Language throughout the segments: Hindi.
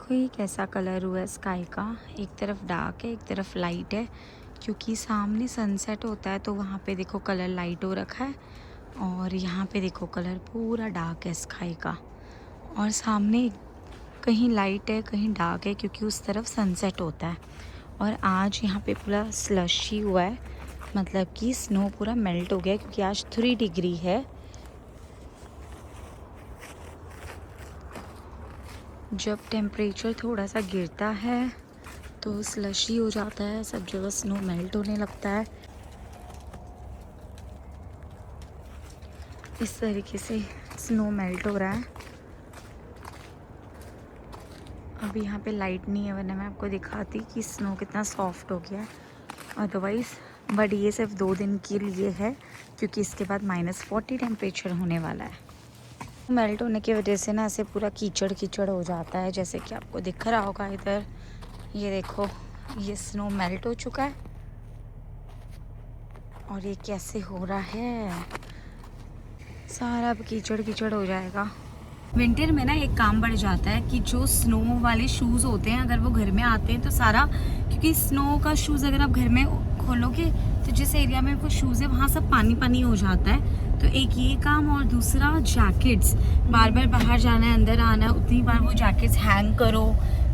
देखो ये कैसा कलर हुआ है स्काई का। एक तरफ डार्क है, एक तरफ लाइट है, क्योंकि सामने सनसेट होता है तो वहाँ पे देखो कलर लाइट हो रखा है और यहाँ पे देखो कलर पूरा डार्क है स्काई का। और सामने कहीं लाइट है कहीं डार्क है, क्योंकि उस तरफ सनसेट होता है। और आज यहाँ पे पूरा स्लशी हुआ है, मतलब कि स्नो पूरा मेल्ट हो गया है, क्योंकि आज 3 डिग्री है। जब टेम्परेचर थोड़ा सा गिरता है तो स्लशी हो जाता है, सब जगह स्नो मेल्ट होने लगता है। इस तरीके से स्नो मेल्ट हो रहा है। अभी यहाँ पे लाइट नहीं है, वरना मैं आपको दिखाती कि स्नो कितना सॉफ्ट हो गया है अदरवाइज़। बट ये सिर्फ 2 दिन के लिए है, क्योंकि इसके बाद -40 टेम्परेचर होने वाला है। मेल्ट होने की वजह से ना ऐसे पूरा कीचड़ कीचड़ हो जाता है, जैसे कि आपको दिख रहा होगा इधर। ये देखो ये स्नो मेल्ट हो चुका है और ये कैसे हो रहा है, सारा अब कीचड़ कीचड़ हो जाएगा। विंटर में ना एक काम बढ़ जाता है कि जो स्नो वाले शूज़ होते हैं अगर वो घर में आते हैं तो सारा, क्योंकि स्नो का शूज़ अगर आप घर में खोलोगे तो जिस एरिया में वो शूज़ है वहाँ सब पानी पानी हो जाता है। तो एक ये काम, और दूसरा जैकेट्स, बार बार बाहर जाना है अंदर आना है, उतनी बार वो जैकेट्स हैंग करो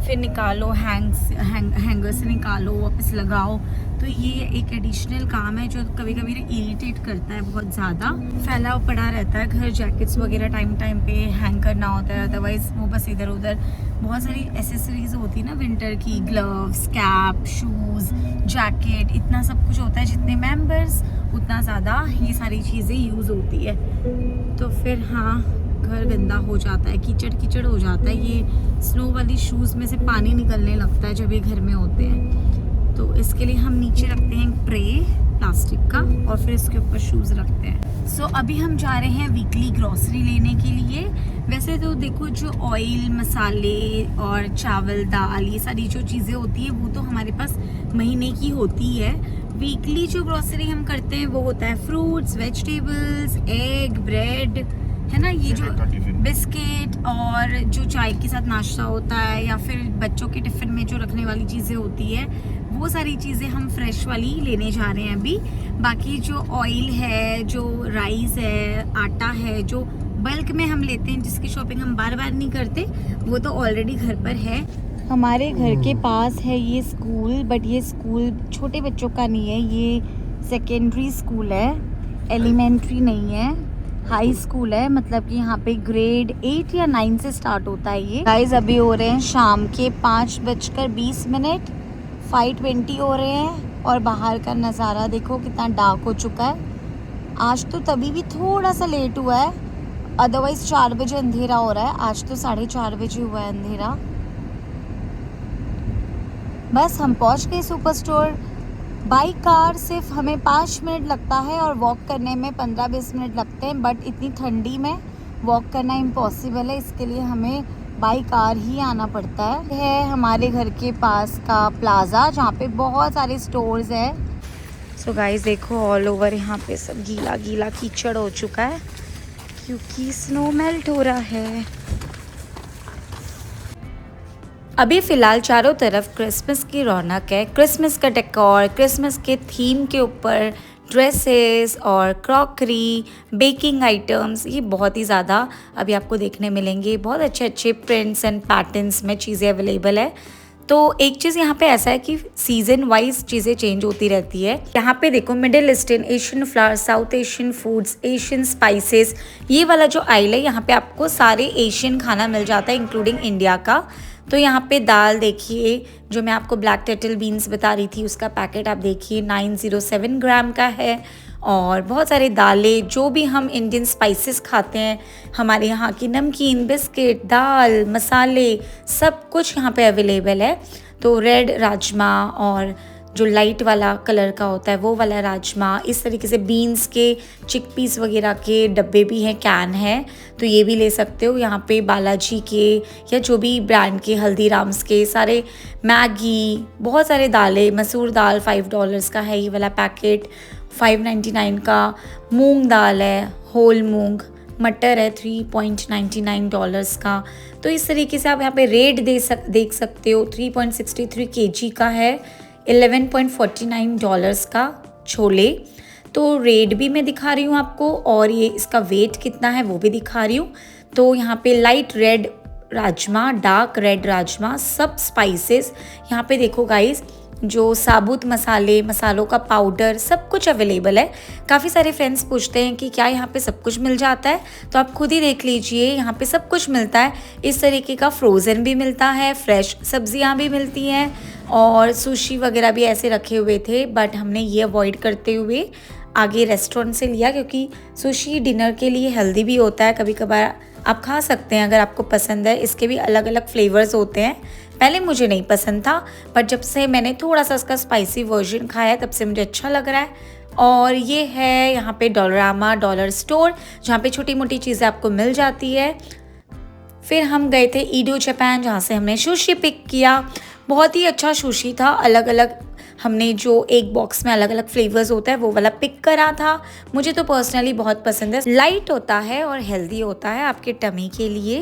फिर निकालो, हैंगर से निकालो वापस लगाओ। तो ये एक एडिशनल काम है जो कभी कभी इरिटेट करता है बहुत ज़्यादा। फैला पड़ा रहता है घर, जैकेट्स वगैरह टाइम टाइम पे हैंग करना होता है, अदरवाइज़ वो बस इधर उधर। बहुत सारी एसेसरीज होती है ना विंटर की, ग्लव्स, कैप, शूज़, जैकेट, इतना सब कुछ होता है। जितने मेंबर्स उतना ज़्यादा ये सारी चीज़ें यूज़ होती है। तो फिर हाँ, घर गंदा हो जाता है, कीचड़ कीचड़ हो जाता है। ये स्नो वाली शूज़ में से पानी निकलने लगता है जब ये घर में होते हैं। तो इसके लिए हम नीचे रखते हैं एक ट्रे प्लास्टिक का और फिर इसके ऊपर शूज़ रखते हैं। सो अभी हम जा रहे हैं वीकली ग्रॉसरी लेने के लिए। वैसे तो देखो जो ऑयल, मसाले और चावल, दाल, ये सारी जो चीज़ें होती है वो तो हमारे पास महीने की होती है। वीकली जो ग्रॉसरी हम करते हैं वो होता है फ्रूट्स, वेजिटेबल्स, एग, ब्रेड, है ना, ये जो बिस्किट और जो चाय के साथ नाश्ता होता है, या फिर बच्चों के टिफ़िन में जो रखने वाली चीज़ें होती है, वो सारी चीज़ें हम फ्रेश वाली लेने जा रहे हैं अभी। बाकी जो ऑयल है, जो राइस है, आटा है, जो बल्क में हम लेते हैं, जिसकी शॉपिंग हम बार बार नहीं करते, वो तो ऑलरेडी घर पर है। हमारे घर के पास है ये स्कूल, बट ये स्कूल छोटे बच्चों का नहीं है, ये सेकेंडरी स्कूल है, एलिमेंट्री नहीं है, हाई स्कूल है। मतलब कि यहाँ पे ग्रेड 8 या 9 से स्टार्ट होता है ये। गाइस अभी हो रहे हैं शाम के 5:20, 5:20 हो रहे हैं और बाहर का नज़ारा देखो कितना डार्क हो चुका है। आज तो तभी भी थोड़ा सा लेट हुआ है, अदरवाइज 4 बजे अंधेरा हो रहा है। आज तो 4:30 बजे हुआ है अंधेरा। बस हम पहुँच गए सुपर स्टोर। बाई कार सिर्फ हमें 5 मिनट लगता है और वॉक करने में 15-20 मिनट लगते हैं, बट इतनी ठंडी में वॉक करना इम्पॉसिबल है, इसके लिए हमें बाई कार ही आना पड़ता है हमारे घर के पास का प्लाज़ा, जहाँ पे बहुत सारे स्टोर्स हैं। सो गाइस देखो ऑल ओवर यहाँ पे सब गीला गीला कीचड़ हो चुका है, क्योंकि स्नो मेल्ट हो रहा है। अभी फ़िलहाल चारों तरफ क्रिसमस की रौनक है। क्रिसमस का डेकोर, क्रिसमस के थीम के ऊपर ड्रेसेस और क्रॉकरी, बेकिंग आइटम्स, ये बहुत ही ज़्यादा अभी आपको देखने मिलेंगे। बहुत अच्छे अच्छे प्रिंट्स एंड पैटर्न्स में चीज़ें अवेलेबल है। तो एक चीज़ यहाँ पे ऐसा है कि सीज़न वाइज चीज़ें चेंज होती रहती है। यहाँ पे देखो middle eastern, Asian flowers, south Asian foods, Asian spices, ये वाला जो आइल है यहाँ पे आपको सारे एशियन खाना मिल जाता है इंक्लूडिंग इंडिया का। तो यहाँ पे दाल देखिए, जो मैं आपको ब्लैक टर्टल बीन्स बता रही थी, उसका पैकेट आप देखिए 907 ग्राम का है। और बहुत सारे दालें, जो भी हम इंडियन स्पाइसेस खाते हैं, हमारे यहाँ की नमकीन, बिस्किट, दाल, मसाले, सब कुछ यहाँ पे अवेलेबल है। तो रेड राजमा और जो लाइट वाला कलर का होता है वो वाला राजमा, इस तरीके से बीन्स के चिकपीस वगैरह के डब्बे भी हैं, कैन है, तो ये भी ले सकते हो। यहाँ पे बालाजी के या जो भी ब्रांड के, हल्दीराम्स के, सारे मैगी, बहुत सारे दालें, मसूर दाल $5 का है ये वाला पैकेट, 599 का। मूंग दाल है, होल मूंग, मटर है $3.99 का। तो इस तरीके से आप यहाँ पे रेट देख सकते हो। 3.63 kg का है, $11.49 का छोले। तो रेट भी मैं दिखा रही हूँ आपको, और ये इसका वेट कितना है वो भी दिखा रही हूँ। तो यहाँ पे light red rajma, dark red rajma, सब स्पाइसेस यहाँ पे देखो गाइस, जो साबुत मसाले, मसालों का पाउडर, सब कुछ अवेलेबल है। काफ़ी सारे फ्रेंड्स पूछते हैं कि क्या यहाँ पे सब कुछ मिल जाता है, तो आप खुद ही देख लीजिए, यहाँ पे सब कुछ मिलता है। इस तरीके का फ्रोज़न भी मिलता है, फ्रेश सब्जियाँ भी मिलती हैं, और सुशी वगैरह भी ऐसे रखे हुए थे, बट हमने ये अवॉइड करते हुए आगे रेस्टोरेंट से लिया, क्योंकि सुशी डिनर के लिए हेल्दी भी होता है। कभी कभार आप खा सकते हैं अगर आपको पसंद है। इसके भी अलग अलग फ्लेवर्स होते हैं। पहले मुझे नहीं पसंद था, बट जब से मैंने थोड़ा सा इसका स्पाइसी वर्जन खाया तब से मुझे अच्छा लग रहा है। और ये है यहाँ पे डॉलरामा डॉलर स्टोर, जहाँ पे छोटी मोटी चीज़ें आपको मिल जाती है। फिर हम गए थे ईडो जापान, जहाँ से हमने सुशी पिक किया। बहुत ही अच्छा सुशी था, अलग अलग हमने जो एक बॉक्स में अलग अलग फ्लेवर्स होता है वो वाला पिक करा था। मुझे तो पर्सनली बहुत पसंद है, लाइट होता है और हेल्दी होता है आपके टमी के लिए।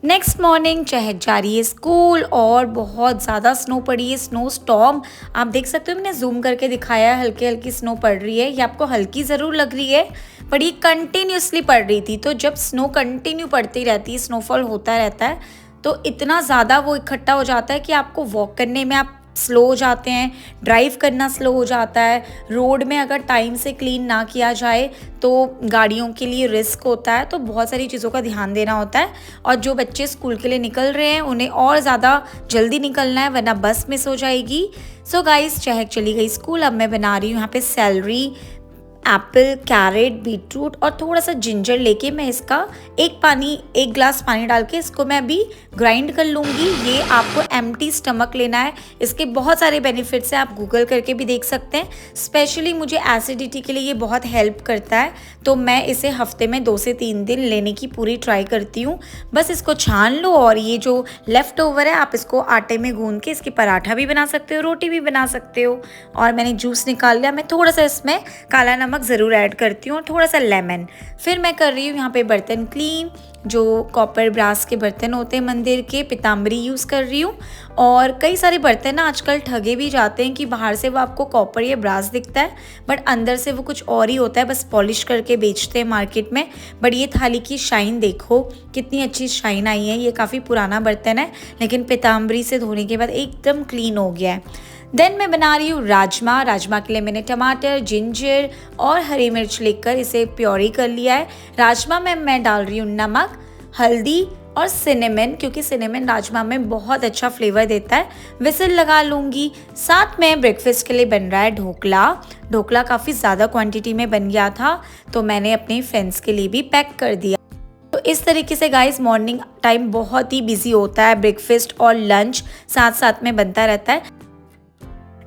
नेक्स्ट मॉर्निंग चहक जा रही है स्कूल, और बहुत ज़्यादा स्नो पड़ी है, स्नो स्टॉर्म। आप देख सकते हो, मैंने जूम करके दिखाया, हल्की हल्की स्नो पड़ रही है। ये आपको हल्की ज़रूर लग रही है, पर ये कंटिन्यूसली पड़ रही थी। तो जब स्नो कंटिन्यू पड़ती रहती है, स्नोफॉल होता रहता है, तो इतना ज़्यादा वो इकट्ठा हो जाता है कि आपको वॉक करने में आप स्लो हो जाते हैं, ड्राइव करना स्लो हो जाता है। रोड में अगर टाइम से क्लीन ना किया जाए तो गाड़ियों के लिए रिस्क होता है, तो बहुत सारी चीज़ों का ध्यान देना होता है। और जो बच्चे स्कूल के लिए निकल रहे हैं उन्हें और ज़्यादा जल्दी निकलना है, वरना बस मिस हो जाएगी। सो गाइस, चहक चली गई स्कूल। अब मैं बना रही हूँ यहाँ पे सेलरी, एप्पल, कैरेट, बीटरूट और थोड़ा सा जिंजर लेके मैं इसका एक ग्लास पानी डाल के इसको मैं अभी ग्राइंड कर लूँगी। ये आपको एम्प्टी स्टमक लेना है। इसके बहुत सारे बेनिफिट्स हैं, आप गूगल करके भी देख सकते हैं। स्पेशली मुझे एसिडिटी के लिए ये बहुत हेल्प करता है, तो मैं इसे हफ्ते में 2 से 3 दिन लेने की पूरी ट्राई करती हूँ। बस इसको छान लो, और ये जो लेफ़्ट ओवर है आप इसको आटे में गूंद के इसकी पराठा भी बना सकते हो, रोटी भी बना सकते हो। और मैंने जूस निकाल लिया। मैं थोड़ा सा इसमें काला नमक ज़रूर ऐड करती हूँ, और थोड़ा सा लेमन। फिर मैं कर रही हूँ यहाँ पे बर्तन क्लीन, जो कॉपर ब्रास के बर्तन होते हैं मंदिर के, पीताम्बरी यूज़ कर रही हूँ। और कई सारे बर्तन ना आजकल ठगे भी जाते हैं कि बाहर से वो आपको कॉपर या ब्रास दिखता है, बट अंदर से वो कुछ और ही होता है, बस पॉलिश करके बेचते हैं मार्केट में। बट ये थाली की शाइन देखो, कितनी अच्छी शाइन आई है। ये काफ़ी पुराना बर्तन है, लेकिन पीताम्बरी से धोने के बाद एकदम क्लीन हो गया है। देन मैं बना रही हूँ राजमा के लिए मैंने टमाटर, जिंजर और हरी मिर्च लेकर इसे प्योरी कर लिया है। राजमा में मैं डाल रही हूँ नमक, हल्दी और सिनेमन, क्योंकि सिनेमन राजमा में बहुत अच्छा फ्लेवर देता है। विसल लगा लूँगी। साथ में ब्रेकफास्ट के लिए बन रहा है ढोकला काफ़ी ज़्यादा क्वांटिटी में बन गया था, तो मैंने अपने फ्रेंड्स के लिए भी पैक कर दिया। तो इस तरीके से गाइस, मॉर्निंग टाइम बहुत ही बिजी होता है, ब्रेकफास्ट और लंच साथ साथ में बनता रहता है।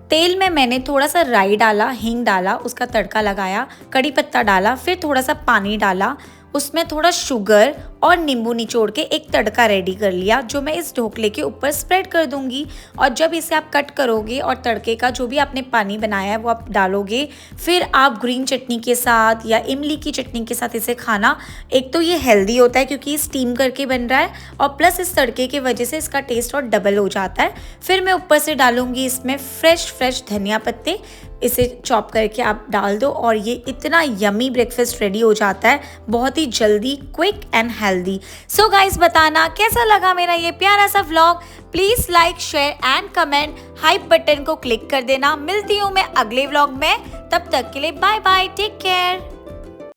तेल में मैंने थोड़ा सा राई डाला, हींग डाला, उसका तड़का लगाया, कड़ी पत्ता डाला, फिर थोड़ा सा पानी डाला, उसमें थोड़ा शुगर और नींबू निचोड़ के एक तड़का रेडी कर लिया, जो मैं इस ढोकले के ऊपर स्प्रेड कर दूंगी। और जब इसे आप कट करोगे और तड़के का जो भी आपने पानी बनाया है वो आप डालोगे, फिर आप ग्रीन चटनी के साथ या इमली की चटनी के साथ इसे खाना। एक तो ये हेल्दी होता है क्योंकि स्टीम करके बन रहा है, और प्लस इस तड़के की वजह से इसका टेस्ट और डबल हो जाता है। फिर मैं ऊपर से डालूंगी इसमें फ्रेश धनिया पत्ते, इसे चॉप करके आप डाल दो, और ये इतना यमी ब्रेकफास्ट रेडी हो जाता है, बहुत ही जल्दी, quick and healthy. So guys, बताना कैसा लगा मेरा ये प्यारा सा vlog. Please like, share and comment, hype button को क्लिक कर देना। मिलती हूँ मैं अगले व्लॉग में, तब तक के लिए बाय बाय, टेक केयर।